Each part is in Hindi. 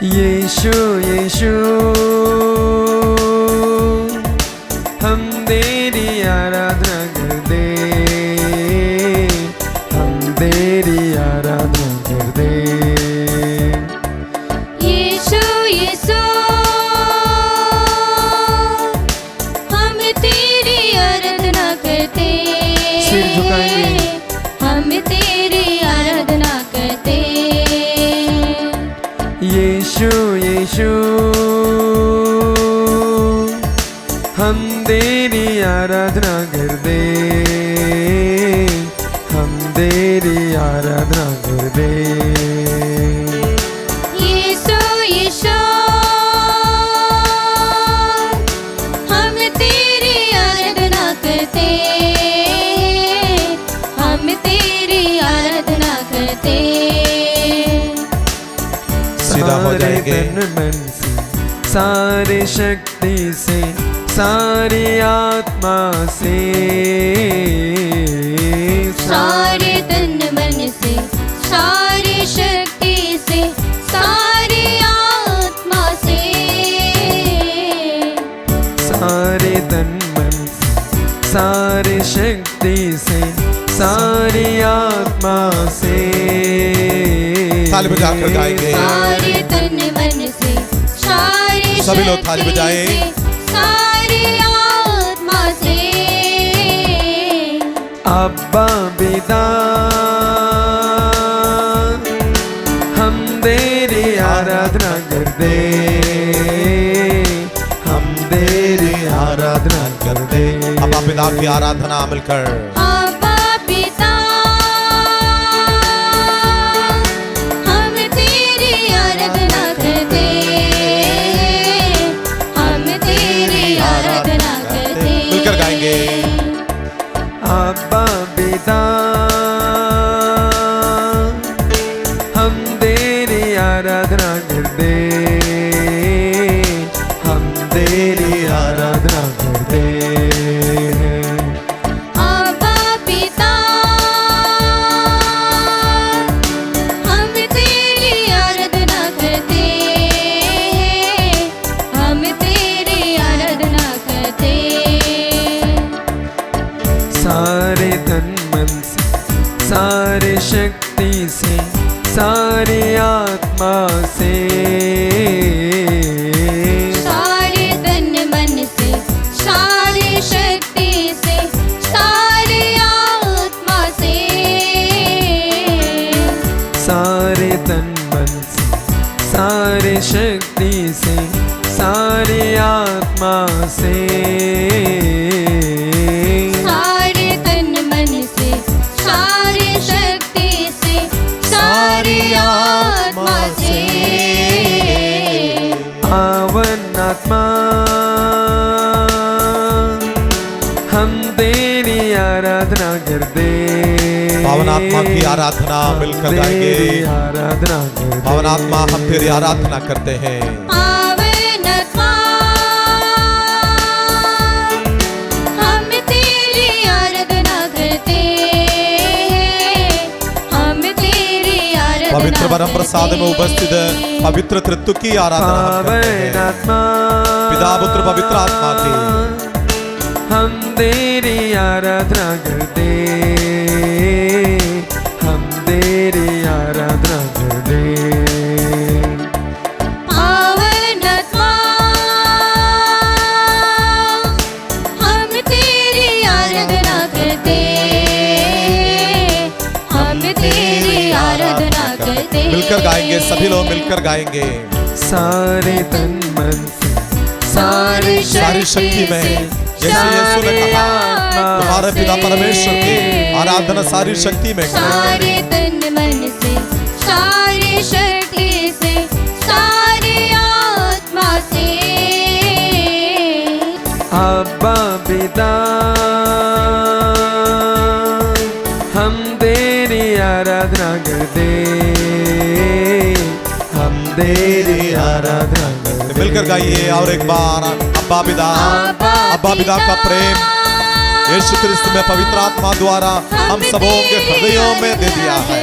यीशु यीशु हम तेरी आराधना करते, हम तेरी आराधना करते। यीशु यीशु हम तेरी आराधना करते, सिर झुकाएंगे, हम तेरी आराधना करते। यीशु यीशु हम तेरी आराधना करते, हम तेरी आराधना करते। यीशु यीशु हम तेरी आराधना करते, हम तेरी आराधना करते। सीधा हो जाएंगे। तन मन से, सारी शक्ति से, सारी आत्मा से, सारे तन मन से, सारी शक्ति से, सारी आत्मा से, सारे तन मन से, सारी शक्ति से, सारी आत्मा से। ताली बजाकर गाएंगे। सारे तन मन से, सारी सभी लोग ताली शक्ति बजाएं। से, सारी आत्मा से। अब्बा पिता हम तेरी आराधना करते, हम तेरी आराधना करते। अब्बा पिता की आराधना मिलकर। अब्बा पिता हम तेरी आराधना करते, हम तेरी आराधना करते। मिलकर गाएंगे। अब्बा पिता हम तेरी आराधना करते, हम तेरी आराधना करते। अब्बा पिता हम तेरी आराधना करते, हम तेरी आराधना करते। सारे तन मन से, सारी शक्ति से, सारी आत्मा से, सारे तन मन से, सारी शक्ति से, सारी आत्मा से। सारे तन मन से, सारी शक्ति से, सारी आत्मा से। सारे तन मन से, सारी शक्ति से, सारी आत्मा से। पावन आत्मा हम तेरी आराधना करते, पावन आत्मा की आराधना मिलकर गाएंगे। तेरी आराधना करते। पावन आत्मा हम तेरी आराधना करते हैं। पावन आत्मा हम तेरी आराधना करते, हम तेरी आराधना पवित्र परम प्रसाद में उपस्थित पवित्र त्रित्व की आराधना हम करते हैं। पावन आत्मा पिता पुत्र पवित्र आत्मा की हम तेरी आराधना करते, हम तेरी आराधना करते। पावन आत्मा हम तेरी आराधना करते, हम तेरी आराधना करते। मिलकर गाएंगे। सभी लोग मिलकर गाएंगे। सारे तन मन से, सारी शक्ति में, जैसे यीशु ने कहा तुम्हारे पिता परमेश्वर की आराधना सारी शक्ति में करें। सारे तन मन से, सारी शक्ति से, सारी आत्मा से। अब्बा पिता हम तेरी आराधना करते, हम तेरी आराधना करते। मिलकर गाइए और एक बार। अब्बा पिता, अब्बा पिता का प्रेम यीशु क्रिस्त में पवित्र आत्मा द्वारा हम सबों के हृदयों में दे दिया है।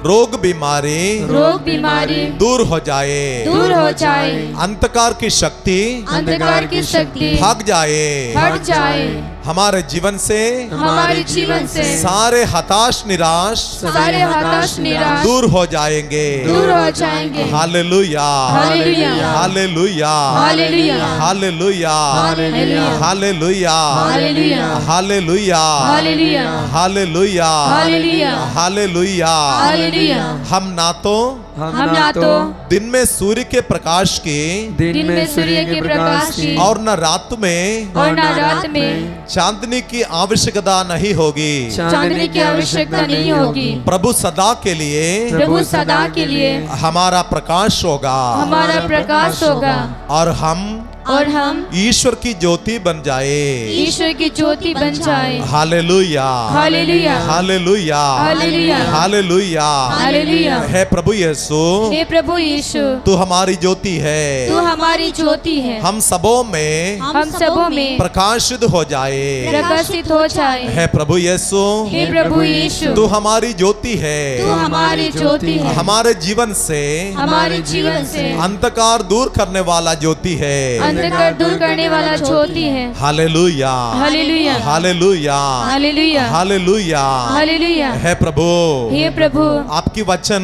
रोग बीमारी दूर हो जाए, अंधकार की शक्ति भाग जाए, हमारे जीवन से सारे हताश निराश दूर हो जाएंगे। Hallelujah, hallelujah, hallelujah, hallelujah, hallelujah, hallelujah, hallelujah. हम ना तो दिन में सूर्य के प्रकाश की और न रात में चांदनी की आवश्यकता नहीं होगी। प्रभु सदा के लिए हमारा प्रकाश होगा और हम ईश्वर की ज्योति बन जाए। Hallelujah, hallelujah, hallelujah, hallelujah. हे प्रभु यीशु, तू हमारी ज्योति है, हम सबों में प्रकाशित हो जाए। हे प्रभु यीशु, तू हमारी ज्योति है, हमारे जीवन से अंधकार दूर करने वाला ज्योति है, अंधकार दूर करने वाला ज्योति है। Hallelujah, hallelujah, hallelujah, hallelujah, hallelujah, hallelujah. हे प्रभु, आपके वचन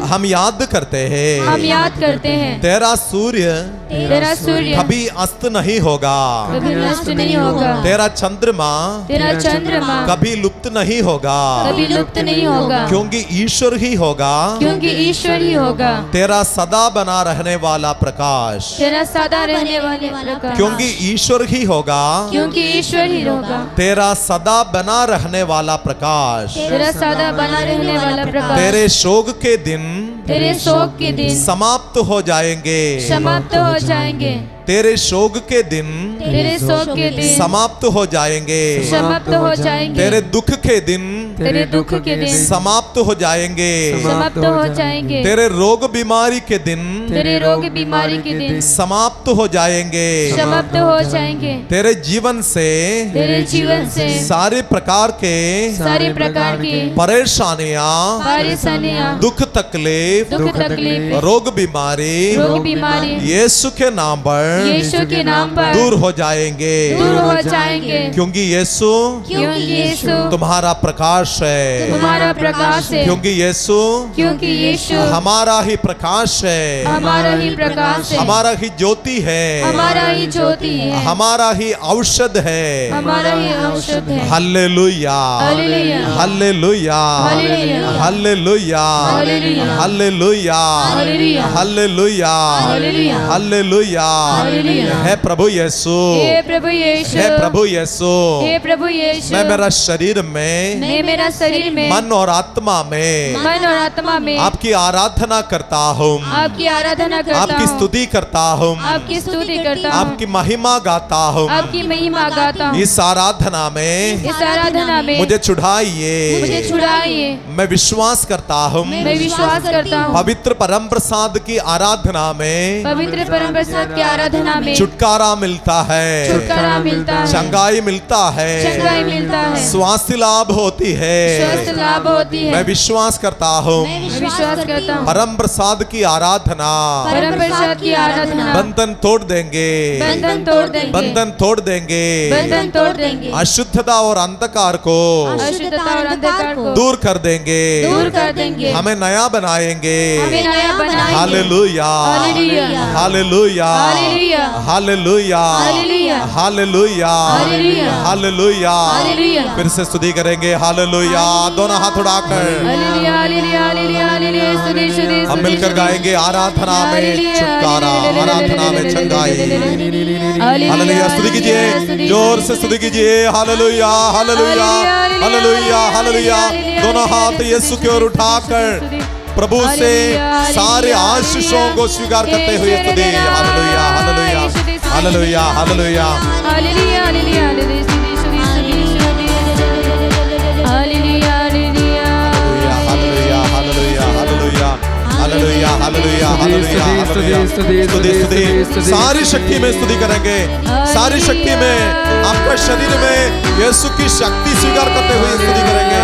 हम याद करते हैं। तेरा सूर्य कभी अस्त नहीं होगा, तेरा चंद्रमा कभी लुप्त नहीं होगा, क्योंकि ईश्वर ही होगा। तेरा सदा बना रहने वाला प्रकाश, क्योंकि ईश्वर ही होगा, तेरा सदा बना रहने वाला प्रकाश। तेरे शोक के दिन समाप्त हो जाएंगे, तेरे शोक के दिन समाप्त हो जाएंगे, तेरे दुख के दिन समाप्त हो जाएंगे, तेरे रोग बीमारी के दिन समाप्त हो जाएंगे, तेरे जीवन से सारे प्रकार के परेशानियां, दुख तकलीफ, रोग बीमारी यीशु के नाम पर दूर हो जाएंगे, क्योंकि यीशु तुम्हारा प्रकाश है, क्योंकि यीशु हमारा ही प्रकाश है, हमारा ही ज्योति है, हमारा ही औषध है। Hallelujah, hallelujah, hallelujah, hallelujah, hallelujah, hallelujah. हे प्रभु यीशु, हे प्रभु यीशु, मैं मेरा शरीर में मन और आत्मा में आपकी आराधना करता हूँ, आपकी स्तुति करता हूँ, आपकी महिमा गाता हूँ। इस आराधना में मुझे चढ़ाइए, मैं विश्वास करता हूँ। पवित्र परम प्रसाद की आराधना में छुटकारा मिलता है, चंगाई मिलता है, स्वास्थ्य लाभ होती है। मैं विश्वास करता हूँ परम प्रसाद की आराधना बंधन तोड़ देंगे, बंधन तोड़ देंगे, अशुद्धता और अंधकार को दूर कर देंगे, हमें नया बनाएंगे। Hallelujah, hallelujah, hallelujah, hallelujah, hallelujah. फिर से स्तुति करेंगे। हालेलुया, दोनों हाथ उठाकर हम मिलकर गाएंगे। आराधना में छुटकारा, आराधना में चंगाई। हालेलुया, स्तुति कीजिए, जोर से स्तुति कीजिए। Hallelujah, hallelujah, hallelujah, hallelujah. दोनों हाथ यीशु की ओर उठाकर प्रभु से सारे आशीषों को स्वीकार करते हुए स्तुति। Hallelujah, hallelujah, hallelujah, hallelujah, hallelujah, hallelujah, hallelujah. स्तुति, स्तुति, सारी शक्ति में स्तुति करेंगे। सारी शक्ति में आपका शरीर में यीशु की शक्ति स्वीकार करते हुए स्तुति करेंगे।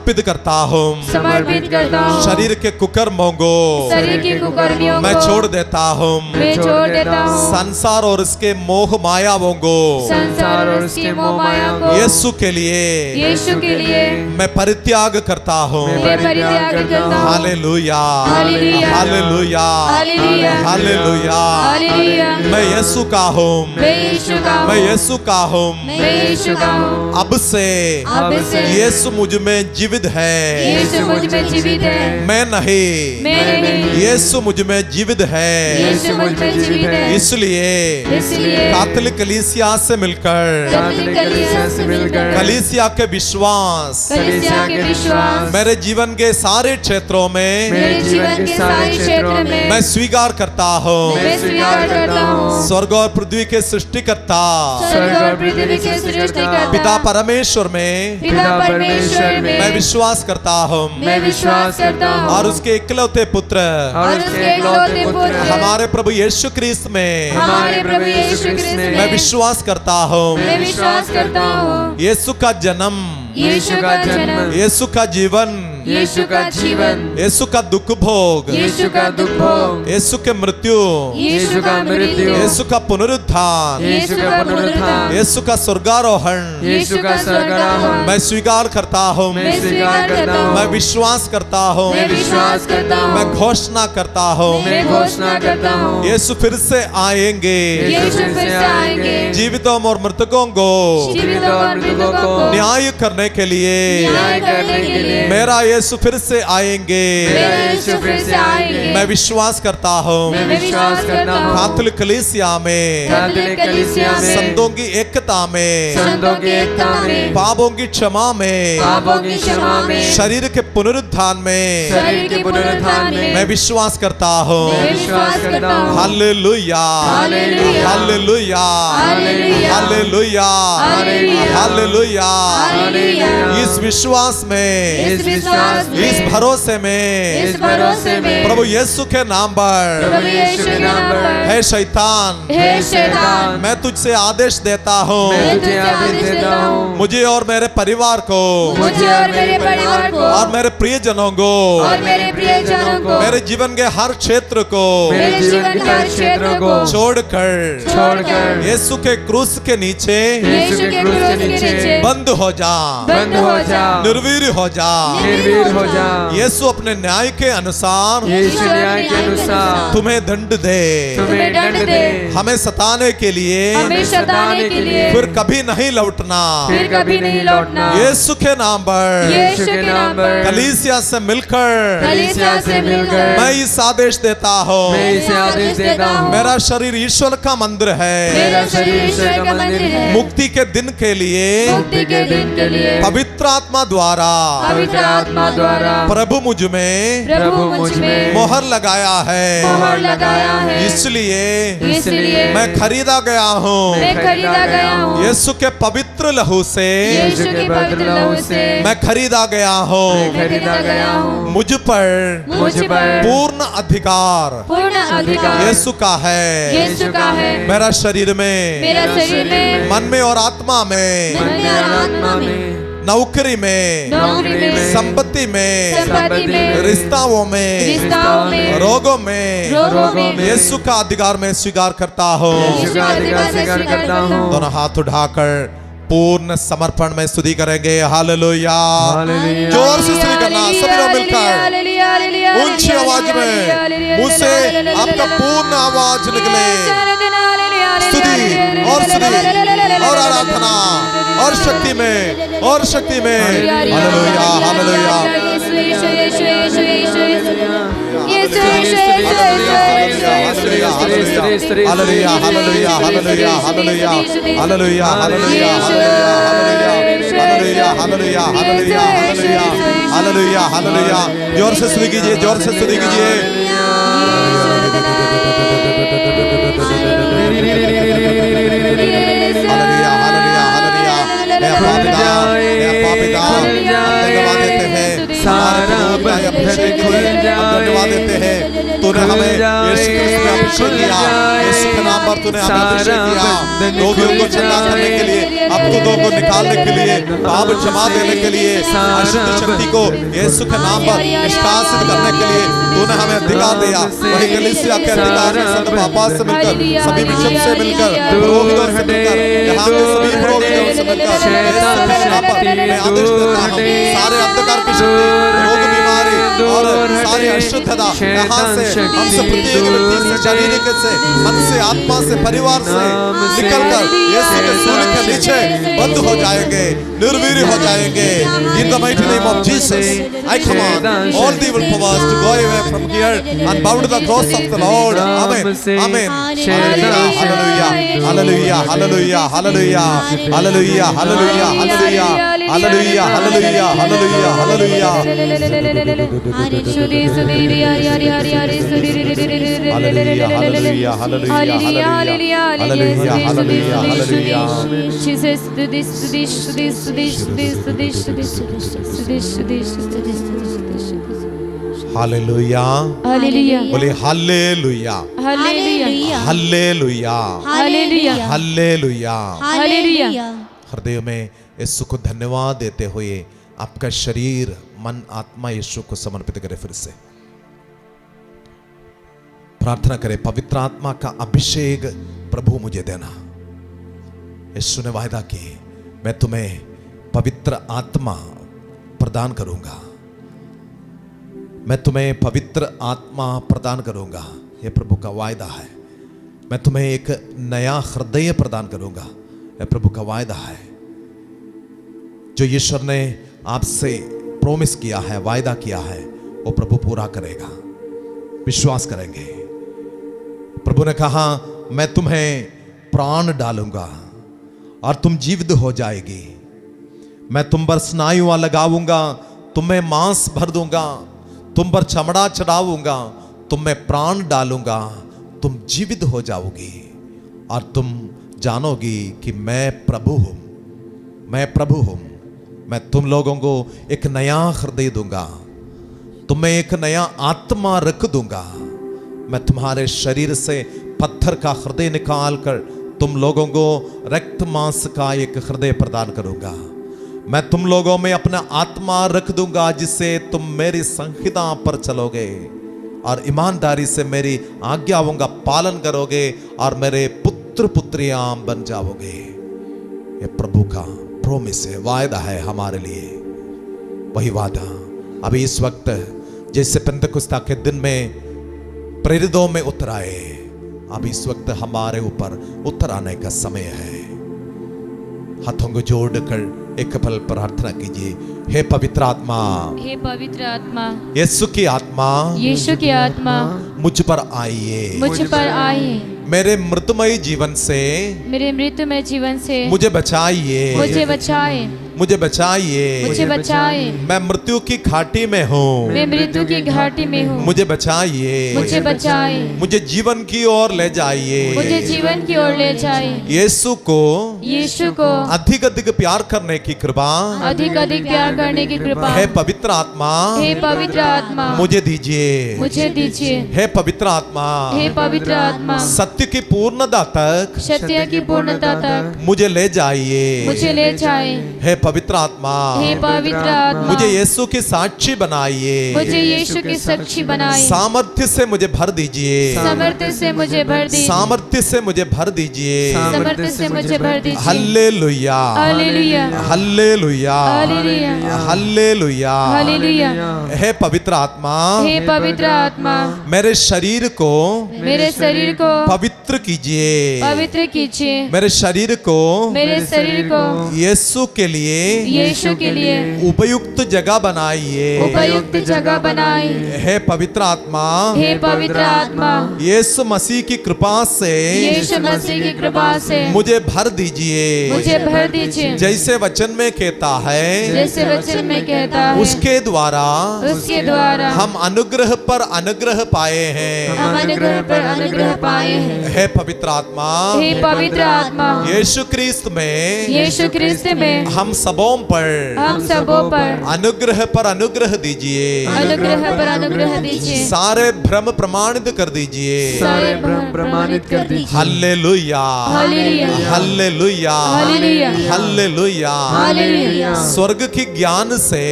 समर्पित करता हूँ, समर्पित करता हूँ। शरीर के कुकर्मों को शरीर की कुकर्मियों मैं को छोड़ देता हूँ, मैं छोड़ देता हूँ। संसार और इसके मोह मायाओं को संसार और उसके मोह माया को यीशु के लिए यीशु के लिए मैं परित्याग करता हूँ। मैं परित्याग करता हूँ। Hallelujah, hallelujah, hallelujah, hallelujah, hallelujah. Hallelujah. मैं यीशु का हूँ, मैं यीशु का हूँ। मैं यीशु का हूँ। मैं यीशु का हूँ। अब से यीशु मुझ में जीवित है, यीशु मुझ में जीवित है। मैं नहीं, मैं नहीं, यीशु मुझ में जीवित है। यीशु मुझ में जीवित है। इसलिए कैथोलिक कलीसिया से मिलकर, कैथोलिक कलीसिया से मिलकर, कलीसिया के विश्वास कलीसिया के विश्वास मेरे जीवन के सारे क्षेत्रों में मेरे जीवन के सारे क्षेत्र में मैं स्वीकार करता हूँ। मैं स्वीकार करता हूँ। स्वर्ग और पृथ्वी के सृष्टिकर्ता स्वर्ग और पृथ्वी के सृष्टिकर्ता पिता परमेश्वर में पिता परमेश्वर में मैं विश्वास करता हूँ, मैं विश्वास करता हूँ। और उसके इकलौते पुत्र और उसके इकलौते पुत्र हमारे प्रभु यीशु क्रिस्त में हमारे प्रभु यीशु क्रिस्त में मैं विश्वास करता हूँ। मैं विश्वास करता हूँ। यीशु का जन्म, यीशु का जन्म, यीशु का जीवन, यीशु का जीवन, यीशु का दुख भोग, यीशु का दुख भोग, यीशु के मृत्यु, यीशु का मृत्यु, यीशु का पुनरुत्थान, यीशु का पुनरुत्थान, यीशु का स्वर्गारोहण यीशु का स्वर्गारोहण मैं स्वीकार करता हूँ, मैं स्वीकार करता हूँ। मैं विश्वास करता हूँ, मैं विश्वास करता हूँ। मैं घोषणा करता हूँ, मैं घोषणा करता हूँ। यीशु फिर से आएंगे, यीशु फिर से आएंगे, जीवितों और मृतकों को जीवितों और मृतकों को न्याय करने के लिए। न्याय करने के लिए मेरा यीशु फिर से आएंगे, मेरा यीशु फिर से आएंगे। मैं विश्वास करता हूँ। मैं विश्वास करता हूँ। कैथोलिक कलीसिया में, कैथोलिक कलीसिया में, संतों की एकता में, संतों की एकता में, पापों की क्षमा में, पापों की क्षमा में, शरीर के पुनरुत्थान में शरीर के पुनरुत्थान में मैं विश्वास करता हूँ। मैं विश्वास करता हूँ। Hallelujah, hallelujah, hallelujah, hallelujah, hallelujah, hallelujah, hallelujah. Hallelujah. इस विश्वास में, इस विश्वास में, इस भरोसे में, इस भरोसे में प्रभु यीशु के नाम पर प्रभु यीशु के नाम पर हे शैतान, हे शैतान, मैं तुझसे आदेश देता हूँ, मैं तुझे आदेश देता हूँ। मुझे और मेरे परिवार को मुझे और मेरे परिवार को और मेरे प्रियजनों को और मेरे प्रियजनों को मेरे जीवन के हर क्षेत्र को मेरे जीवन के हर क्षेत्र को छोड़कर यीशु के क्रूस के नीचे यीशु के क्रूस के नीचे बंद हो जा, बंद हो जा, निर्वीर हो जा, निर्वीर हो जा। यीशु अपने न्याय के अनुसार यीशु न्याय के अनुसार तुम्हें दंड दे, तुम्हें दंड दे, हमें सताने के लिए हमें सताने के लिए फिर कभी नहीं लौटना। फिर कभी नहीं लौटना। यीशु के नाम पर यीशु के नाम पर कलीसिया से मिलकर कलीसिया से मिलकर मैं इस आदेश देता हूँ, मैं इसे आदेश देता हूँ। मेरा शरीर ईश्वर का मंदिर है, मेरा शरीर ईश्वर का मंदिर है। मुक्ति के दिन के लिए मुक्ति के दिन के लिए पवित्र आत्मा द्वारा पवित्र आत्मा द्वारा प्रभु मुझ में प्रभु मुझ में मोहर लगाया है। मोहर लगाया है। इसलिए मैं खरीदा गया हूँ, मैं खरीदा गया हूँ। यीशु के पवित्र लहू से यीशु के पवित्र लहू से मैं खरीदा गया हूँ। खरीदा गया हूँ। मुझ पर पूर्ण अधिकार यीशु का है। यीशु का है। मेरा शरीर में, मेरा शरीर में, मन में और आत्मा में, मन में और आत्मा में, नौकरी में, संपत्ति में, रिश्ताओं में, रोगों में यीशु का अधिकार में स्वीकार करता हूँ। दोनों हाथ उठाकर पूर्ण समर्पण में स्तुति करेंगे। हालेलुया, जोर से स्तुति करना सभी लोग मिलकर ऊंची आवाज में, मुंह से आपका पूर्ण आवाज निकले। स्तुति और आराधना और शक्ति में, और शक्ति में। Hallelujah, hallelujah, hallelujah, hallelujah, hallelujah, hallelujah, hallelujah, hallelujah, hallelujah, hallelujah, hallelujah, hallelujah. जोर से स्तुति कीजिए, जोर से स्तुति कीजिए। धन्यवाद देते हैं, धन्यवाद देते हैं। तूने हमें यीशु क्रिस्त में अभिषेक किया, यीशु के नाम राम भर तूने हमें अभिषेक किया रोगियों को चंगा करने के लिए, अबूतों को निकालने के लिए, पाप क्षमा देने के लिए, अशुद्ध शक्ति को यीशु के नाम पर निष्कासित करने के लिए तूने हमें अधिकार दिया। वही कलीसिया के अधिकार में संत पापा से मिलकर, सभी बिशप से मिलकर, पुरोहितों से मिलकर, यहाँ के सभी पुरोहितों से मिलकर यीशु के नाम पर मैं आदेश देता हूँ, सारे अंधकार की शक्ति, रोग बीमारी और सारी अशुद्धता यहाँ से हमसे प्रत्येक व्यक्ति से, शारीरिक से, मन से, आत्मा से, परिवार से निकलकर यीशु के सूर्य के नीचे बंद हो जाएंगे, निर्वीर हो जाएंगे। In the mighty name of Jesus, I command all the evil powers to go away from here and bow to the cross of the Lord. Amen. Amen. Hallelujah. Hallelujah. Hallelujah. Hallelujah. Hallelujah. Hallelujah. Hallelujah. Hallelujah. Hallelujah. Hallelujah. Hallelujah. Hallelujah hallelujah बोले hallelujah hallelujah hallelujah hallelujah hallelujah hallelujah. हृदय में यीशु को धन्यवाद देते हुए आपका शरीर, मन, आत्मा यीशु को समर्पित करें। फिर से प्रार्थना करें, पवित्र आत्मा का अभिषेक प्रभु मुझे देना। यीशु ने वायदा की, मैं तुम्हें पवित्र आत्मा प्रदान करूंगा, मैं तुम्हें पवित्र आत्मा प्रदान करूंगा। यह प्रभु का वायदा है। मैं तुम्हें एक नया हृदय प्रदान करूंगा, यह प्रभु का वायदा है। जो ईश्वर ने आपसे प्रॉमिस किया है, वायदा किया है, वो प्रभु पूरा करेगा। विश्वास करेंगे। प्रभु ने कहा, मैं तुम्हें प्राण डालूंगा और तुम जीवित हो जाएगी। मैं तुम पर स्नायुआं लगाऊंगा, तुम्हें मांस भर दूंगा, तुम पर चमड़ा चढ़ाऊंगा, तुम में प्राण डालूंगा, तुम जीवित हो जाओगी और तुम जानोगी कि मैं प्रभु हूं। मैं प्रभु हूं। मैं तुम लोगों को एक नया हृदय दूंगा, तुम्हें एक नया आत्मा रख दूंगा। मैं तुम्हारे शरीर से पत्थर का हृदय निकाल कर तुम लोगों को रक्त मांस का एक हृदय प्रदान करूंगा। मैं तुम लोगों में अपना आत्मा रख दूंगा, जिससे तुम मेरी संहिता पर चलोगे और ईमानदारी से मेरी आज्ञाओं का पालन करोगे और मेरे पुत्र पुत्रियां बन जाओगे। ये प्रभु का प्रॉमिस है, वायदा है हमारे लिए। वही वादा अभी इस वक्त जैसे पेंतकुस्ता के दिन में प्रेरितों में उतर आए, अब इस वक्त हमारे ऊपर उतर आने का समय है। हाथों को जोड़कर एक पल प्रार्थना कीजिए। हे पवित्र आत्मा, हे पवित्र आत्मा, यीशु की आत्मा, यीशु की आत्मा मुझ पर आइए, मुझ पर आइए। मेरे मृतमय जीवन से, मेरे मृत्युमय जीवन से मुझे बचाइए, मुझे बचाए, मुझे बचाइए, मुझे बचाए। मैं मृत्यु की घाटी में हूँ, मैं मृत्यु की घाटी में हूँ, मुझे बचाइए, मुझे बचाए। मुझे जीवन की ओर ले जाइए, मुझे जीवन की ओर ले जाए। यीशु को अधिक अधिक प्यार करने की कृपा, अधिक अधिक प्यार करने की कृपा हे पवित्र आत्मा, हे पवित्र आत्मा मुझे दीजिए, मुझे दीजिए। हे पवित्र आत्मा, हे पवित्र आत्मा सत्य की पूर्णता तक, सत्य की पूर्णता तक मुझे ले जाइए, मुझे ले जाए। हे पवित्र आत्मा, हे पवित्र आत्मा मुझे यीशु की साक्षी बनाइए, मुझे यीशु की साक्षी बनाइए। सामर्थ्य से मुझे भर दीजिए, सामर्थ्य से मुझे भर दीजिए, सामर्थ्य से मुझे भर दीजिए, सामर्थ्य से मुझे भर दीजिए। Hallelujah, hallelujah, hallelujah, hallelujah, hallelujah, hallelujah. हे पवित्र आत्मा, हे पवित्र आत्मा मेरे शरीर को पवित्र कीजिए, पवित्र कीजिए। मेरे शरीर को यीशु के लिए उपयुक्त जगह बनाइए, उपयुक्त जगह बनाइए। हे पवित्र आत्मा, हे पवित्र आत्मा यीशु मसीह की कृपा से, यीशु मसीह की कृपा से मुझे भर दीजिए, मुझे भर दीजिए। जैसे वचन में कहता है, जैसे वचन में कहता है, उसके द्वारा हम अनुग्रह पर अनुग्रह पाए हैं, हम अनुग्रह पर अनुग्रह पाए हैं। हे हे पवित्र आत्मा, हे पवित्र आत्मा, यीशु ख्रिस्त में हम सबों पर अनुग्रह पर अनुग्रह दीजिए, अनुग्रह दीजिए, सारे भ्रम प्रमाणित कर दीजिए, हालेलुया, हालेलुया, हालेलुया। स्वर्ग की ज्ञान से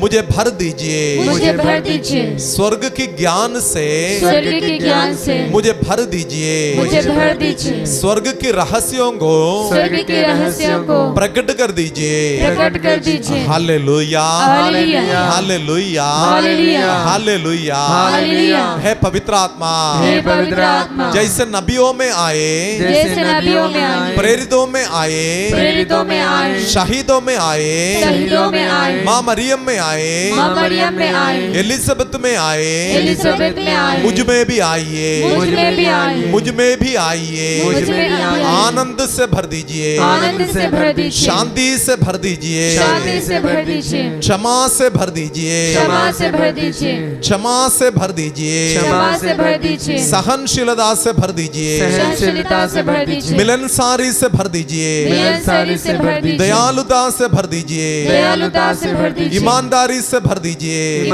मुझे भर दीजिए, स्वर्ग की ज्ञान से मुझे भर दीजिए, स्वर्ग के रहस्यों को प्रकट कर दीजिए, हालेलुया, हालेलुया, हालेलुया। है पवित्र आत्मा, जैसे नबियों में आए, प्रेरितों में आए, शहीदों में आए, माँ मरियम में आए, एलिजाबेथ में आए, मुझ में भी आइए, मुझ में भी आइए, आनंद से भर दीजिए, शांति से भर दीजिए, क्षमा से भर दीजिए, क्षमा से भर दीजिए, सहनशीलता से भर दीजिए, मिलनसारी से भर दीजिए, दयालुता से भर दीजिए, ईमानदारी से भर दीजिए,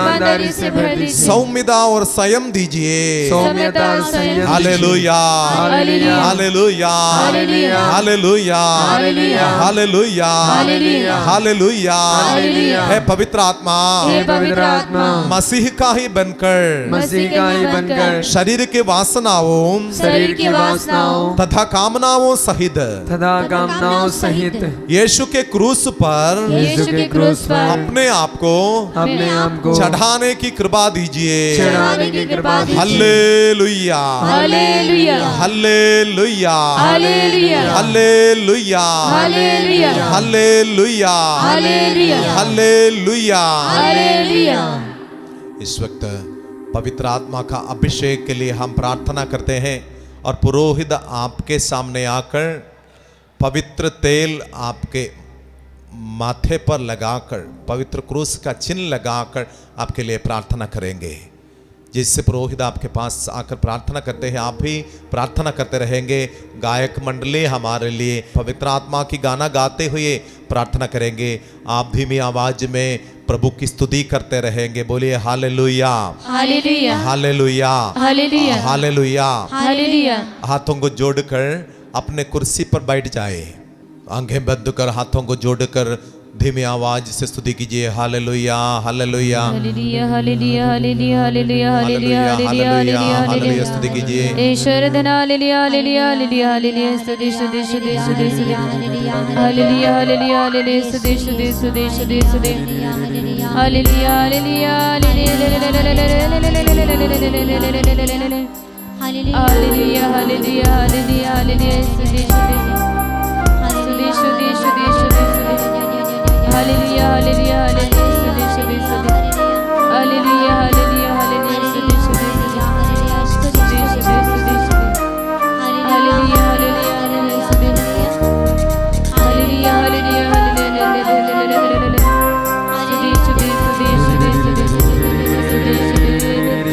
सौम्यता और संयम दीजिए, hallelujah, hallelujah, hallelujah, hallelujah, hallelujah. है पवित्र आत्मा, मसीह का ही बनकर शरीर के वासनाओं तथा कामनाओं सहित यीशु के क्रूस पर अपने आप को चढ़ाने की कृपा दीजिए, hallelujah, hallelujah, hallelujah, hallelujah, hallelujah. इस वक्त पवित्र आत्मा का अभिषेक के लिए हम प्रार्थना करते हैं और पुरोहित आपके सामने आकर पवित्र तेल आपके माथे पर लगाकर पवित्र क्रूस का चिन्ह लगाकर आपके लिए प्रार्थना करेंगे। जिससे पुरोहित आपके पास आकर प्रार्थना करते हैं, आप भी प्रार्थना करते रहेंगे। गायक मंडली हमारे लिए पवित्र आत्मा की गाना गाते हुए प्रार्थना करेंगे। आप धीमी आवाज में प्रभु की स्तुति करते रहेंगे। बोलिए hallelujah, hallelujah, hallelujah, hallelujah, hallelujah, hallelujah. हाथों को जोड़कर अपने कुर्सी पर बैठ जाए, आंखें बंद कर हाथों को जोड़कर धीमी आवाज से स्तुति कीजिए। Hallelujah, hallelujah, hallelujah, hallelujah, hallelujah, hallelujah, hallelujah, hallelujah. स्तुति कीजिए। ईश्वर धन हालेलुया, हालेलुया, हालेलुया, हालेलुया। स्तुति, स्तुति, स्तुति, स्तुति, स्तुति। Hallelujah, hallelujah, hallelujah. स्तुति, स्तुति, स्तुति, स्तुति, स्तुति। Hallelujah, hallelujah, hallelujah, hallelujah, hallelujah, hallelujah. स्तुति, स्तुति, स्तुति, स्तुति, स्तुति, स्तुति। हालेलुया, हालेलुया, हालेलुया, स्तुति, स्तुति, स्तुति। हालेलुया, हालेलुया, हालेलुया, स्तुति, स्तुति, स्तुति, स्तुति, स्तुति। हालेलुया, हालेलुया, हालेलुया, स्तुति। हालेलुया, हालेलुया, हालेलुया,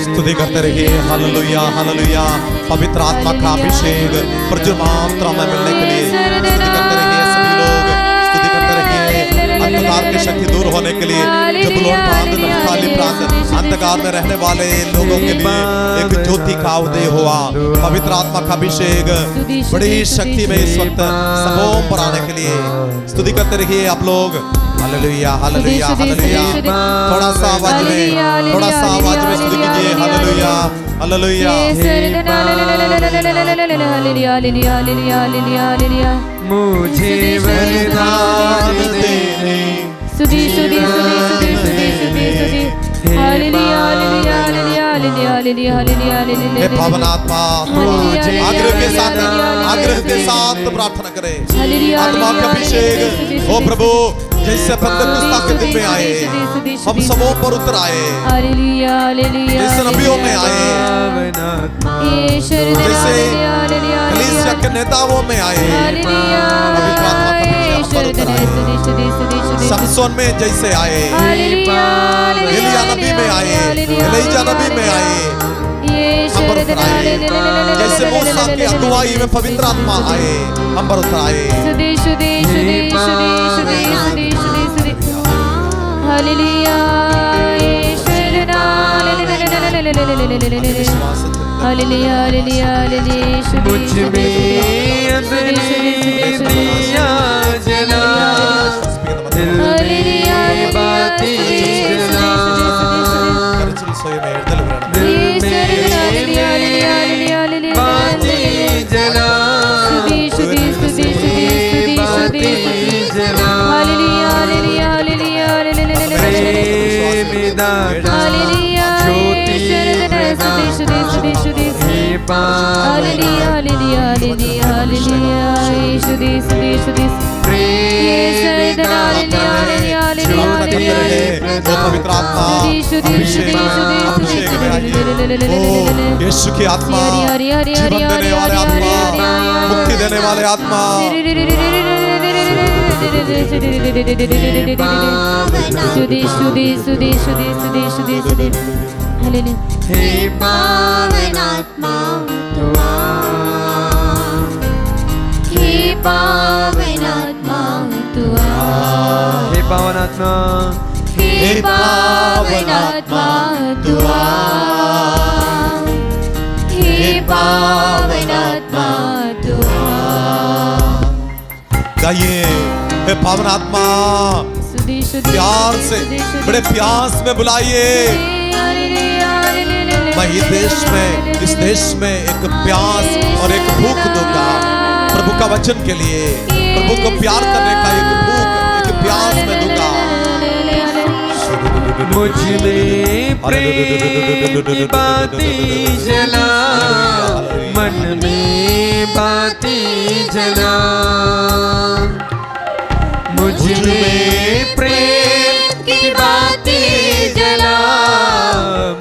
स्तुति करते रहिए। Hallelujah, hallelujah. पवित्र आत्मा का अभिषेक प्रचुर मात्रा में मिलने के लिए स्तुति करते रहिए। सभी लोग स्तुति करते रहिए। अंधकार की शक्ति दूर होने के लिए जबूलून प्रांत, नप्ताली प्रांत, अंधकार में रहने वाले लोगों के लिए एक ज्योति का उदय हुआ। पवित्र आत्मा का अभिषेक बड़ी शक्ति में इस वक्त सबों पर आने के लिए स्तुति करते रहिए आप लोग। Hallelujah, hallelujah, hallelujah. थोड़ा सा आवाज में स्तुति कीजिए। Hallelujah, hallelujah. मुझे वरदान देने स्तुति, स्तुति, स्तुति, स्तुति, स्तुति, स्तुति। Hallelujah, hallelujah, hallelujah, hallelujah, hallelujah, hallelujah. हे पावन आत्मा, आग्रह के साथ प्रार्थना करें। आत्मा का अभिषेक ओ प्रभु जैसे पंतेकुस्ता के दिन में आए, हम सबों पर उतर आए। हालेलुया, हालेलुया, जैसे नबियों में आए, जैसे कलीसिया के नेताओं में आए, पवित्र आत्मा का अभिषेक हम पर उतर आए। समसोन में जैसे आए, एलिया नबी में आए, एलीजा नबी में आए, हम पर उतर आए। जैसे मूसा की अगुवाई में पवित्र आत्मा आए, हम पर उतर आए। हालेलुया हालेलुया हालेलुया मुझ में अपने दिया जला, दिल में बाती जला, दिल में बाती जला, बाती जला, प्रेम दाता ज्योति यीशु की आत्मा, जीवन देने वाले आत्मा, मुक्ति देने वाले आत्मा, हे पावन आत्मा तू आ, हे पावन आत्मा तू आ, हे पावन आत्मा, हे पावन आत्मा तू आ, हे पावन आत्मा तू आ। गाइए, हे पावन आत्मा, प्यार से, बड़े प्यास में बुलाइए। मैं इस देश में एक प्यास और एक भूख दूंगा प्रभु का वचन के लिए, प्रभु को प्यार करने का एक भूख, एक प्यास में दूंगा। मुझ में प्रेम की बाती जला, मन में बाती जला, मुझ में प्रेम की बाती जला,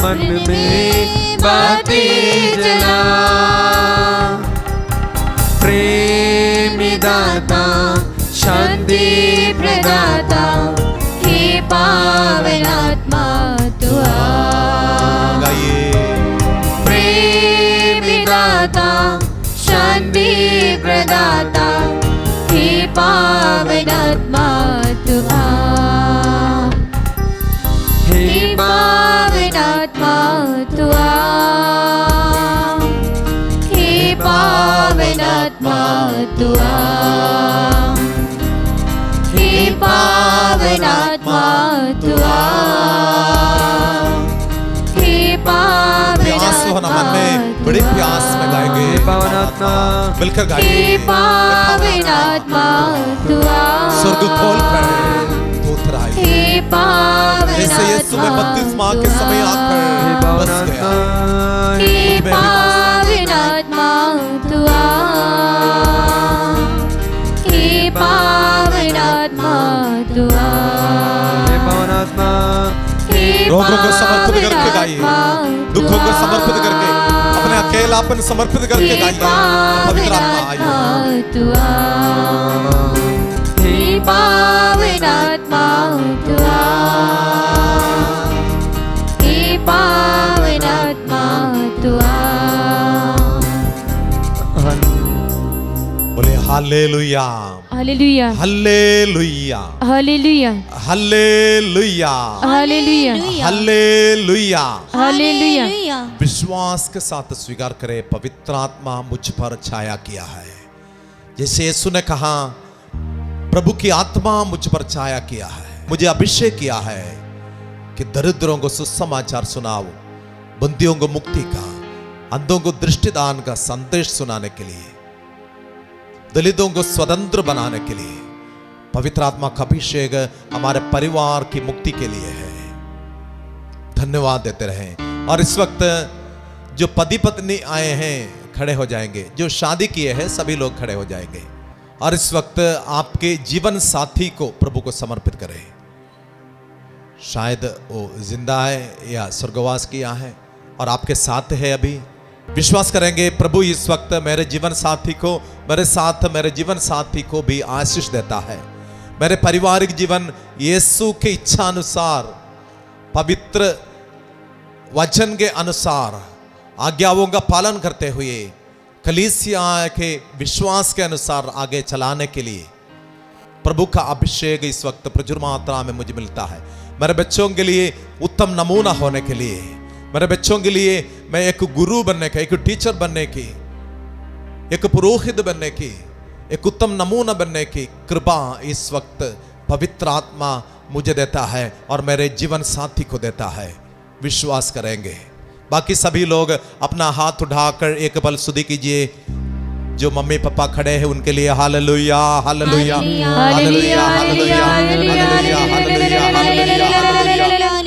मन में बाती जला, प्रेम दाता शांति प्रदाता, हे पावन आत्मा तू आ, प्रेम दाता शांति प्रदाता, हे पावन आत्मा तू आ, हे पावन आत्मा तू आ, हे पावन आत्मा तू आ, हे पावन आत्मा तू आ, हे पावन मन में बड़ी प्यास में गाएंगे। पावन आत्मा मिलकर गाएंगे। हे पावन आत्मा तू आ, स्वर्ग खोल कर तू उतर आई। हे पावन जैसे यीशु में बपतिस्मा के समय आकर बस गया। हे पावन आत्मा तू आ, हे पावन आत्मा तू आ, हे पावन आत्मा, रोगों को समर्पित करके गाइए, दुखों को समर्पित करके, अपने अकेलापन समर्पित करके गाइए। पवित्र आत्मा आइए। हे पावन आत्मा तू आ, हे पावन आत्मा तू आ। बोले hallelujah, hallelujah, hallelujah, hallelujah, hallelujah, hallelujah, hallelujah, hallelujah. विश्वास के साथ स्वीकार करें, पवित्र आत्मा मुझ पर छाया किया है। जैसे यीशु ने कहा, प्रभु की आत्मा मुझ पर छाया किया है, मुझे अभिषेक किया है कि दरिद्रों को सुसमाचार सुनाओ, बंदियों को मुक्ति का, अंधों को दृष्टिदान का संदेश सुनाने के लिए, दलितों को स्वतंत्र बनाने के लिए। पवित्र आत्मा का अभिषेक हमारे परिवार की मुक्ति के लिए है। धन्यवाद देते रहें। और इस वक्त जो पति पत्नी आए हैं खड़े हो जाएंगे, जो शादी किए हैं सभी लोग खड़े हो जाएंगे। और इस वक्त आपके जीवन साथी को प्रभु को समर्पित करें। शायद वो जिंदा है या स्वर्गवास किया है और आपके साथ है अभी। विश्वास करेंगे, प्रभु इस वक्त मेरे जीवन साथी को, मेरे जीवन साथी को भी आशीष देता है। मेरे पारिवारिक जीवन यीशु के इच्छा अनुसार, पवित्र वचन के अनुसार आज्ञाओं का पालन करते हुए कलीसिया के विश्वास के अनुसार आगे चलाने के लिए प्रभु का अभिषेक इस वक्त प्रचुर मात्रा में मुझे मिलता है। मेरे बच्चों के लिए उत्तम नमूना होने के लिए, मेरे बच्चों के लिए मैं एक गुरु बनने का, एक टीचर बनने की, एक पुरोहित बनने की, एक उत्तम नमूना बनने की कृपा इस वक्त पवित्र आत्मा मुझे देता है और मेरे जीवन साथी को देता है। विश्वास करेंगे। बाकी सभी लोग अपना हाथ उठाकर एक पल स्तुति कीजिए। जो मम्मी पापा खड़े हैं उनके लिए hallelujah hallelujah hallelujah hallelujah hallelujah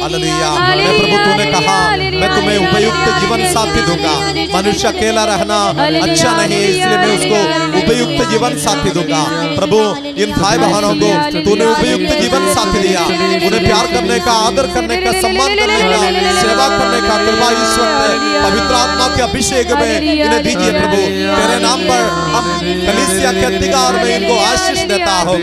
hallelujah. मैं प्रभु तूने कहा मैं तुम्हें उपयुक्त जीवन साथी दूंगा। मनुष्य अकेला रहना अच्छा नहीं है, इसलिए मैं उसको उपयुक्त जीवन साथी दूंगा। प्रभु इन भाई बहनों को तूने उपयुक्त जीवन साथी दिया, उन्हें प्यार करने का, आदर करने का, सम्मान करने का, सेवा करने का कृपा इस वक्त पवित्र आत्मा के अभिषेक में इन्हें दीजिए। प्रभु तेरे नाम पर हम कलीसिया के अधिकार में इनको आशीष देता हूँ।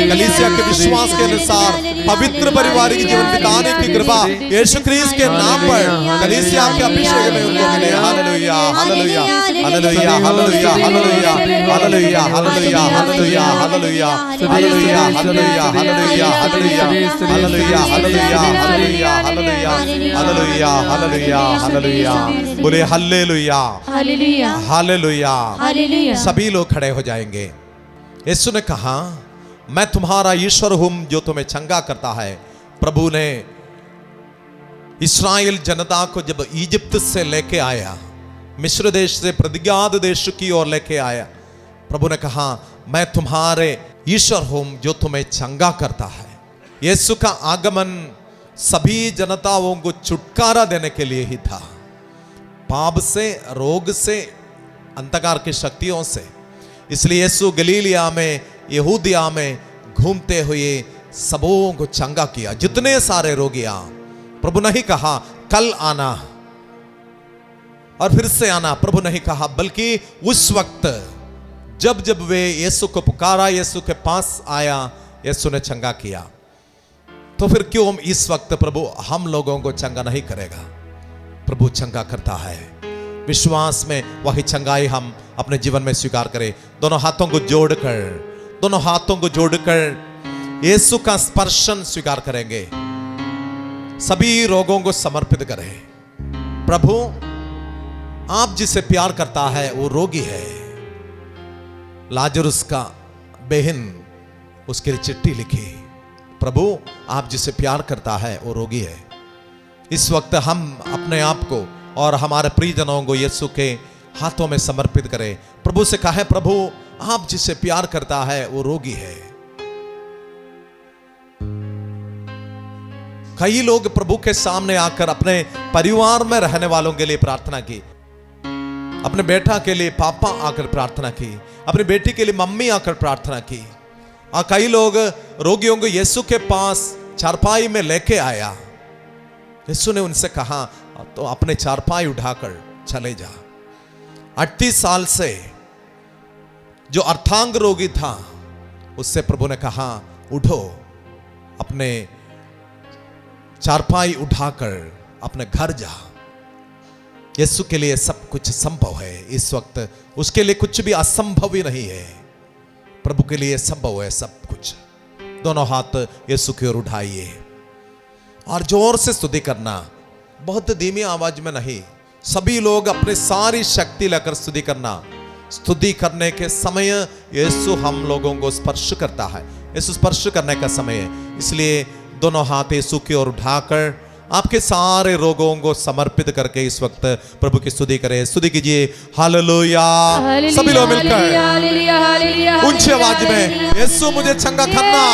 कलीसिया के विश्वास के अनुसार पवित्र पारिवारिक जीवन बिताने की कृपा यीशु ख्रीस्त के नाम पर कलीसिया के अभिषेक में उनको मिले। Hallelujah hallelujah hallelujah hallelujah hallelujah hallelujah hallelujah hallelujah hallelujah hallelujah hallelujah hallelujah hallelujah hallelujah hallelujah hallelujah hallelujah hallelujah hallelujah. बोले हालेलुया हालेलुया हालेलुया। हालेलुया। सभी लोग खड़े हो जाएंगे। यीशु ने कहा मैं तुम्हारा ईश्वर हूं जो तुम्हें चंगा करता है। प्रभु ने इस्राएल जनता को जब इजिप्त से लेके आया, मिस्र देश से प्रतिज्ञात देश की ओर लेके आया, प्रभु ने कहा मैं तुम्हारे ईश्वर हूं जो तुम्हें चंगा करता है। यीशु का आगमन सभी जनताओं को छुटकारा देने के लिए ही था, पाप से, रोग से, अंधकार की शक्तियों से। इसलिए यीशु गलीलिया में, यहूदिया में घूमते हुए सबों को चंगा किया। जितने सारे रोगियां, प्रभु नहीं कहा कल आना और फिर से आना, प्रभु नहीं कहा, बल्कि उस वक्त जब जब वे यीशु को पुकारा, यीशु के पास आया, यीशु ने चंगा किया। तो फिर क्यों इस वक्त प्रभु हम लोगों को चंगा नहीं करेगा? प्रभु चंगा करता है। विश्वास में वही चंगाई हम अपने जीवन में स्वीकार करें। दोनों हाथों को जोड़कर यीशु का स्पर्शन स्वीकार करेंगे। सभी रोगों को समर्पित करें। प्रभु आप जिसे प्यार करता है वो रोगी है। लाजरुस का बहन उसके लिए चिट्ठी लिखी, प्रभु आप जिसे प्यार करता है वो रोगी है। इस वक्त हम अपने आप को और हमारे प्रियजनों को यीशु के हाथों में समर्पित करें। प्रभु से कहे प्रभु आप जिसे प्यार करता है वो रोगी है। कई लोग प्रभु के सामने आकर अपने परिवार में रहने वालों के लिए प्रार्थना की, अपने बेटा के लिए पापा आकर प्रार्थना की, अपनी बेटी के लिए मम्मी आकर प्रार्थना की। और कई लोग रोगियों को यीशु के पास चारपाई में लेके आया। यीशु ने उनसे कहा तो अपने चारपाई उठाकर चले जा। 38 साल से जो अर्धांग रोगी था उससे प्रभु ने कहा उठो, अपने चारपाई उठाकर अपने घर जा। यीशु के लिए सब कुछ संभव है। इस वक्त उसके लिए कुछ भी असंभव ही नहीं है। प्रभु के लिए संभव है सब कुछ। दोनों हाथ यीशु की ओर उठाइए और जोर से स्तुति करना, बहुत धीमी आवाज में नहीं। सभी लोग अपनी सारी शक्ति लेकर स्तुति करना। स्तुति करने के समय यीशु हम लोगों को स्पर्श करता है। यीशु स्पर्श करने का समय है, इसलिए दोनों हाथ यीशु की ओर उठाकर आपके सारे रोगों को समर्पित करके इस वक्त प्रभु की स्तुति करें। स्तुति कीजिए हालेलुया। सभी लोग मिलकर ऊंची आवाज में यीशु मुझे चंगा करना।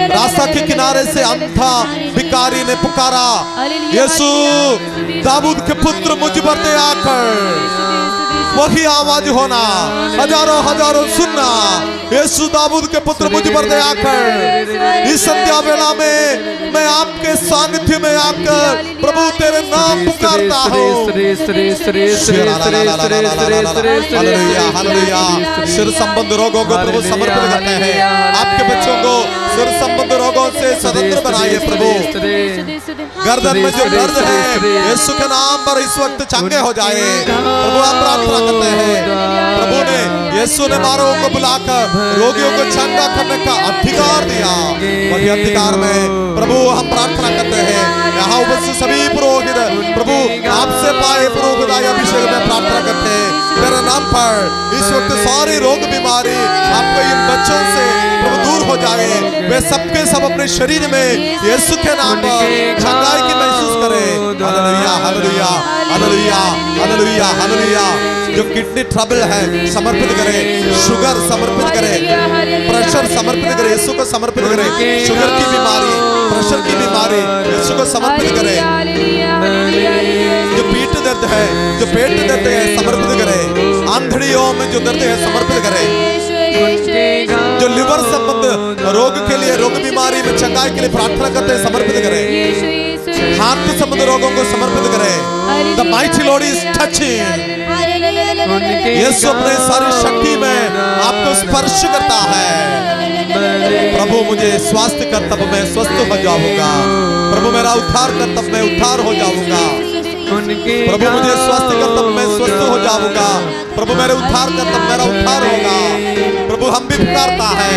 रास्ता के किनारे से अंधा भिखारी ने पुकारा, यीशु दाऊद के पुत्र मुझ पर दया कर। वही आवाज होना, हजारों हजारों सुनना। यीशु दाऊद के पुत्र मुझ पर दया कर। इस संध्या वेला में मैं आपके सानिध्य में आकर प्रभु तेरे नाम पुकारता हूँ। Hallelujah hallelujah. सिर संबंध रोगों को प्रभु समर्पित करते हैं। आपके बच्चों को सिर संबंध रोगों से स्वतंत्र बनाइए प्रभु। गर्दन में जो दर्द है यीशु के नाम पर इस वक्त चंगे हो जाए प्रभु, आप प्रार्थना करते हैं। प्रभु ने यीशु ने मारों को बुलाकर रोगियों को चंगा करने का अधिकार दिया। वही अधिकार में प्रभु हम प्रार्थना करते हैं। यहाँ उपस्थित सभी पुरोहित प्रभु आपसे पाए पुरोहित अभिषेक में प्रार्थना करते हैं तेरे नाम पर। इस वक्त सारी रोग बीमारी आपको इन बच्चों से प्रभु दूर हो जाए। वे सबके सब अपने शरीर में यीशु के नाम पर चंगाई की महसूस करें। Hallelujah hallelujah hallelujah hallelujah hallelujah. जो किडनी ट्रबल है समर्पित करें, शुगर समर्पित करें, प्रेशर समर्पित करें, यीशु को समर्पित करें। शुगर की बीमारी, प्रेशर की बीमारी यीशु को समर्पित करें। जो पीठ दर्द है, जो पेट दर्द है समर्पित करें। आंधड़ियों में जो दर्द है समर्पित करें। जो लिवर संबंध रोग के लिए, रोग बीमारी में चंगाई के लिए प्रार्थना करते हैं समर्पित करें। हाथ संबंध रोगों को समर्पित करें। The mighty Lord is touching। यीशु अपने सारी शक्ति में आपको स्पर्श करता है। प्रभु मुझे स्वास्थ्य कर तब मैं स्वस्थ हो जाऊंगा। प्रभु मेरा उद्धार कर तब मैं उद्धार हो जाऊंगा। प्रभु मुझे स्वास्थ्य कर तब मैं स्वस्थ हो जाऊंगा। प्रभु मेरे उद्धार कर तब मेरा उद्धार होगा। प्रभु हम भी पुकारता है।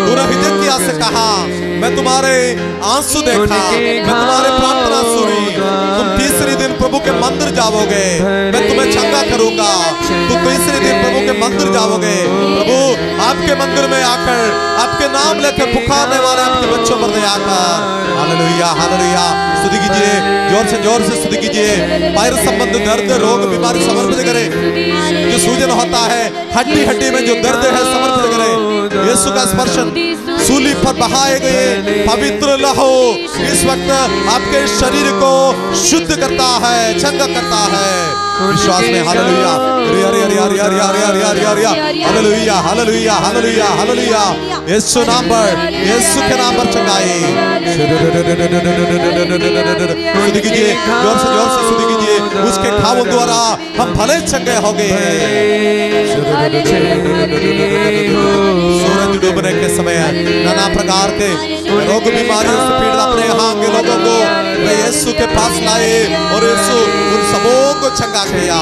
पूरा हृदय की आस से कहा मैं तुम्हारे आंसू देखा, मैं तुम्हारे प्रार्थना सुनी। तुम तीसरे दिन प्रभु के मंदिर जाओगे, मैं तुम्हें चंगा करूंगा। तुम तीसरे दिन प्रभु के मंदिर जाओगे। प्रभु आपके मंदिर में आकर आपके नाम लेकर पुकारने वाले आपके बच्चों पर दया कर। Hallelujah hallelujah. स्तुति कीजिए, जोर से स्तुति कीजिए। पैर संबंध दर्द, रोग, बीमारी समर्पित करें। जो सूजन होता है हड्डी हड्डी में जो दर्द है समर्पित करें। यीशु का स्पर्शन सूली पर बहाए गए पवित्र लहू इस वक्त आपके शरीर को शुद्ध करता है, चंगा करता है। विश्वास में hallelujah hallelujah hallelujah hallelujah hallelujah. Yeshu नाम पर, यीशु के नाम पर चंगाई। स्तुति कीजिए, जोर से स्तुति कीजिए। उसके घावों द्वारा हम भले चंगे हो गए हैं। सूरज डूबने के समय नाना प्रकार के रोग बीमारियों से पीड़ित अपने यहाँ के लोगों को वे यीशु के पास लाए और यीशु उन सबों को चंगा किया।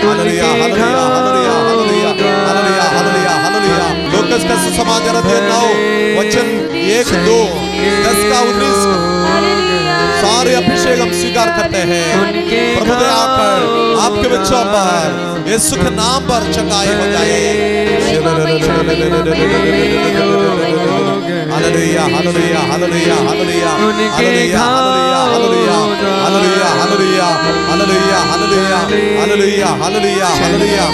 Hallelujah hallelujah hallelujah hallelujah hallelujah hallelujah hallelujah. Lucas का सुसमाचार अध्याय 9 वचन 1, 2, 10 का 19 सारे अभिषेक हम स्वीकार करते हैं। प्रभु दया कर आपके बच्चों पर यीशु के नाम पर चंगाई हो जाए। Hallelujah hallelujah hallelujah hallelujah hallelujah hallelujah hallelujah hallelujah hallelujah hallelujah hallelujah hallelujah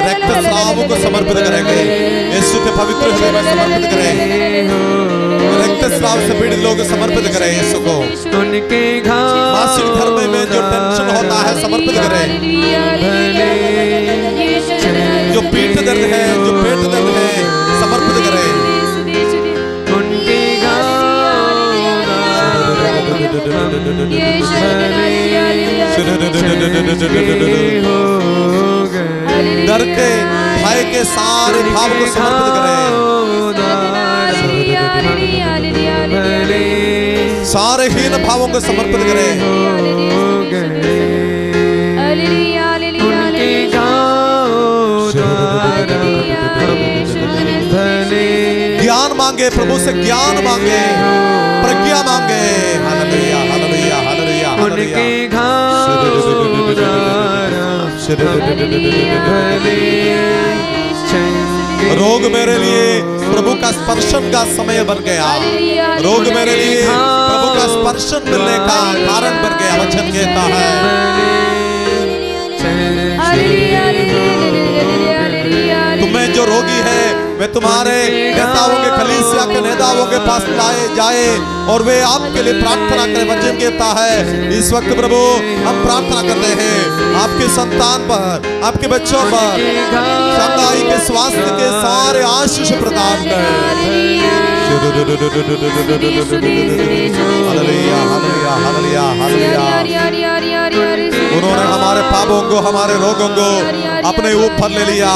रक्त स्राव को समर्पित करेंगे। यीशु के पवित्र हृदय में समर्पित करें। रक्त स्राव से पीड़ित लोग समर्पित करें यीशु को। मासिक धर्म में जो टेंशन होता है समर्पित करें। जो पीठ दर्द है, जो पेट दर्द है समर्पित करें। डर के, भय के सारे भाव को समर्पित करें। सारे हीन भावों को समर्पित करें। ज्ञान मांगे, प्रभु से ज्ञान मांगे, प्रज्ञा मांगे। Hallelujah hallelujah hallelujah hallelujah. रोग मेरे लिए प्रभु का स्पर्शन का समय बन गया। रोग मेरे लिए प्रभु का स्पर्शन मिलने का कारण बन गया। वचन कहता है तुम्हें जो रोगी है वे तुम्हारे नेताओं के कलीसिया के नेताओं के पास लाए जाए और वे आपके लिए प्रार्थना करें। वचन कहता है इस वक्त प्रभु हम प्रार्थना करते हैं आपके संतान पर, आपके बच्चों पर चंगाई के स्वास्थ्य के सारे आशीष प्रदान करें। Hallelujah hallelujah hallelujah hallelujah. उन्होंने हमारे पापों को, हमारे रोगों को अपने ऊपर ले लिया।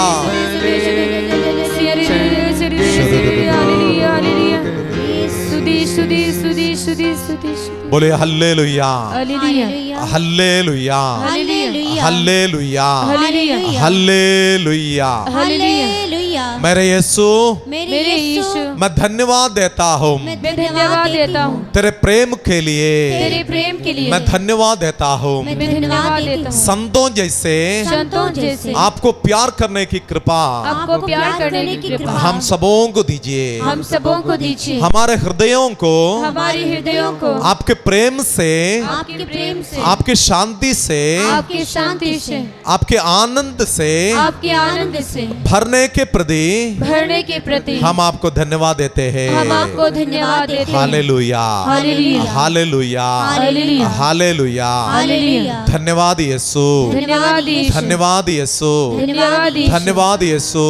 बोले हल्लेलुया हल्लेलुया हल्लेलुया हल्लेलुया। मेरे यीशु मैं धन्यवाद देता हूँ, तेरे प्रेम के लिए मैं धन्यवाद देता हूँ। संतों जैसे आपको प्यार करने की कृपा हम सबों को दीजिए। हमारे हृदयों को आपके प्रेम से, आपके शांति से, आपके आनंद से भरने के प्रति हम आपको धन्यवाद देते हैं। Hallelujah hallelujah hallelujah. धन्यवाद यीशु, धन्यवाद यीशु, धन्यवाद यीशु।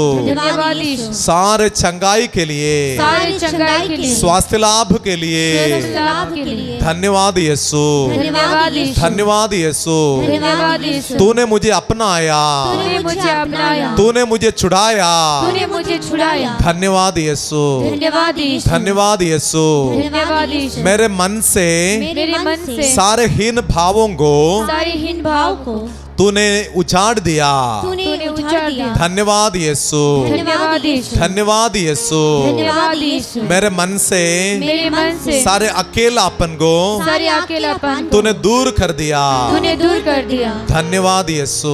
सारे चंगाई के लिए, स्वास्थ्य लाभ के लिए धन्यवाद यीशु, धन्यवाद यीशु। तूने मुझे अपनाया, तूने मुझे छुड़ाया। धन्यवाद यीशु, धन्यवाद यीशु। मेरे मन से सारे हीन भावों को तूने उजाड़ दिया। धन्यवाद यीशु, धन्यवाद यीशु। मेरे मन से सारे अकेलापन को तूने दूर कर दिया। धन्यवाद यीशु,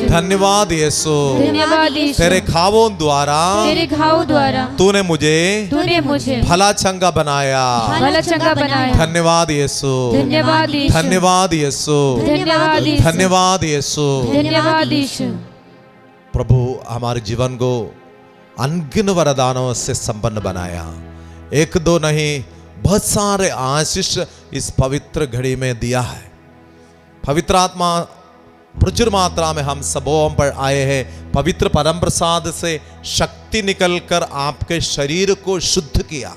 धन्यवाद यीशु। तेरे घावों द्वारा तूने मुझे भला चंगा बनाया। धन्यवाद यीशु, धन्यवाद यीशु, धन्यवाद यीशु। प्रभु हमारे जीवन को अनगिन वरदानों से संपन्न बनाया। एक दो नहीं, बहुत सारे आशीष इस पवित्र घड़ी में दिया है। पवित्र आत्मा प्रचुर मात्रा में हम सबों पर आए हैं। पवित्र परम प्रसाद से शक्ति निकलकर आपके शरीर को शुद्ध किया।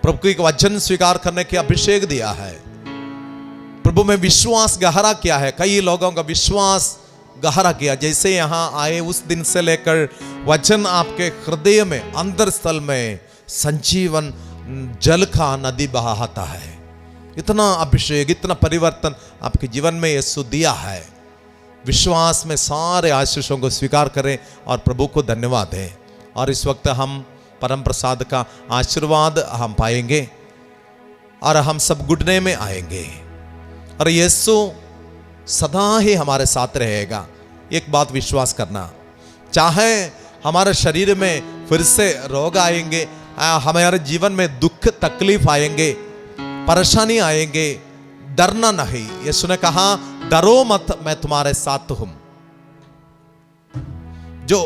प्रभु को एक वचन स्वीकार करने के अभिषेक दिया है। प्रभु में विश्वास गहरा किया है। कई लोगों का विश्वास गहरा किया। जैसे यहाँ आए उस दिन से लेकर वचन आपके हृदय में, अंदर स्थल में संजीवन जल का नदी बहाता है। इतना अभिषेक, इतना परिवर्तन आपके जीवन में यीशु दिया है। विश्वास में सारे आशीषों को स्वीकार करें और प्रभु को धन्यवाद दें। और इस वक्त हम परम प्रसाद का आशीर्वाद हम पाएंगे और हम सब गुडने में आएंगे और यीशु सदा ही हमारे साथ रहेगा। एक बात विश्वास करना, चाहे हमारे शरीर में फिर से रोग आएंगे, हमारे जीवन में दुख तकलीफ आएंगे, परेशानी आएंगे, डरना नहीं। यीशु ने कहा डरो मत, मैं तुम्हारे साथ हूं। जो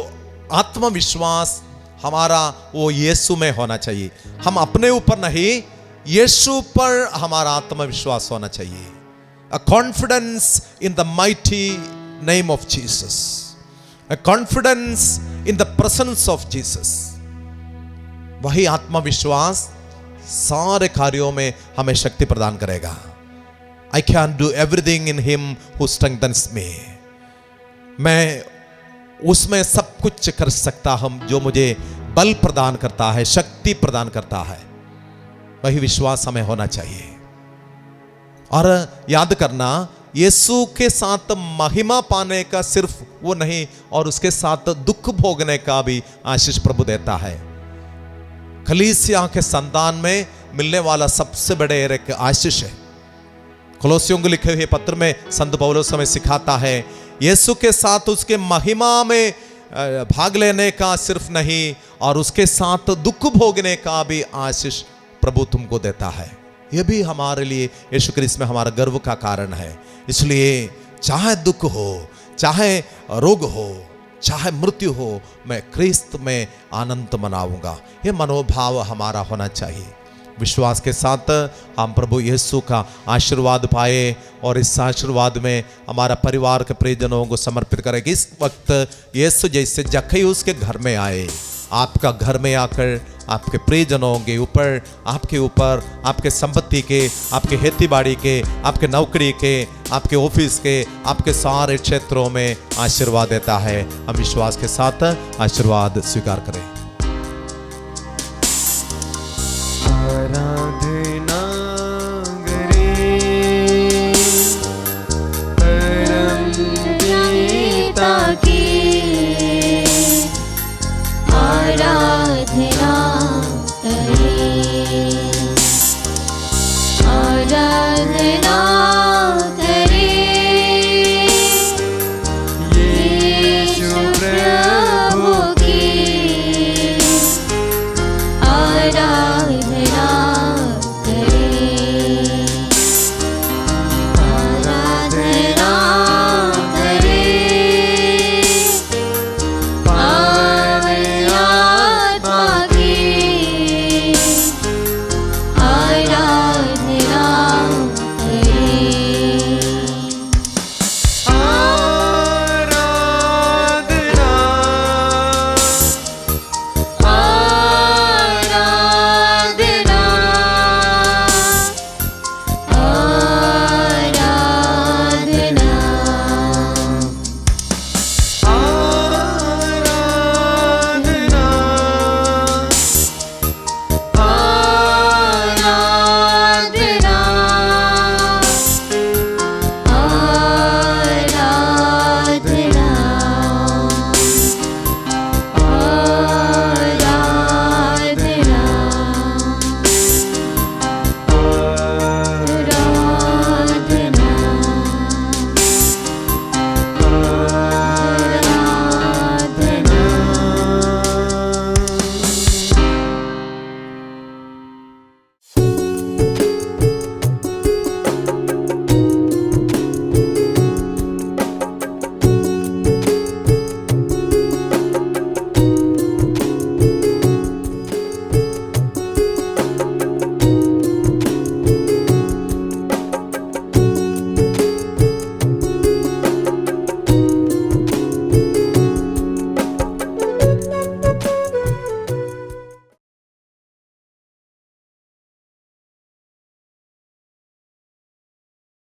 आत्मविश्वास हमारा वो यीशु में होना चाहिए। हम अपने ऊपर नहीं, यीशु पर हमारा आत्मविश्वास होना चाहिए। A confidence in the mighty name of Jesus. A confidence in the presence of Jesus. वही आत्मविश्वास सारे कार्यों में हमें शक्ति प्रदान करेगा। I can do everything in Him who strengthens me. मैं उसमें सब कुछ कर सकता हूं जो मुझे बल प्रदान करता है, शक्ति प्रदान करता है। वही विश्वास हमें होना चाहिए। और याद करना, यीशु के साथ महिमा पाने का सिर्फ वो नहीं, और उसके साथ दुख भोगने का भी आशीष प्रभु देता है। कलीसिया के संतान में मिलने वाला सबसे बड़े एक आशीष है। कोलोसियों को लिखे हुए पत्र में संत पौलुस हमें सिखाता है, यीशु के साथ उसके महिमा में भाग लेने का सिर्फ नहीं, और उसके साथ दुख भोगने का भी आशीष प्रभु तुमको देता है। यह भी हमारे लिए यीशु क्रिस्त में हमारा गर्व का कारण है। इसलिए चाहे दुख हो, चाहे रोग हो, चाहे मृत्यु हो मैं ख्रिस्त में आनंद मनाऊंगा। ये मनोभाव हमारा होना चाहिए। विश्वास के साथ हम प्रभु यीशु का आशीर्वाद पाए और इस आशीर्वाद में हमारा परिवार के परिजनों को समर्पित करें। इस वक्त यीशु जैसे जक्कैयुस के घर में आए, आपका घर में आकर आपके प्रियजनों के ऊपर, आपके ऊपर, आपके संपत्ति के, आपके खेती बाड़ी के, आपके नौकरी के, आपके ऑफिस के, आपके सारे क्षेत्रों में आशीर्वाद देता है। हम विश्वास के साथ आशीर्वाद स्वीकार करें। आराधना करे परम पिता की, आराधना करे, आराधना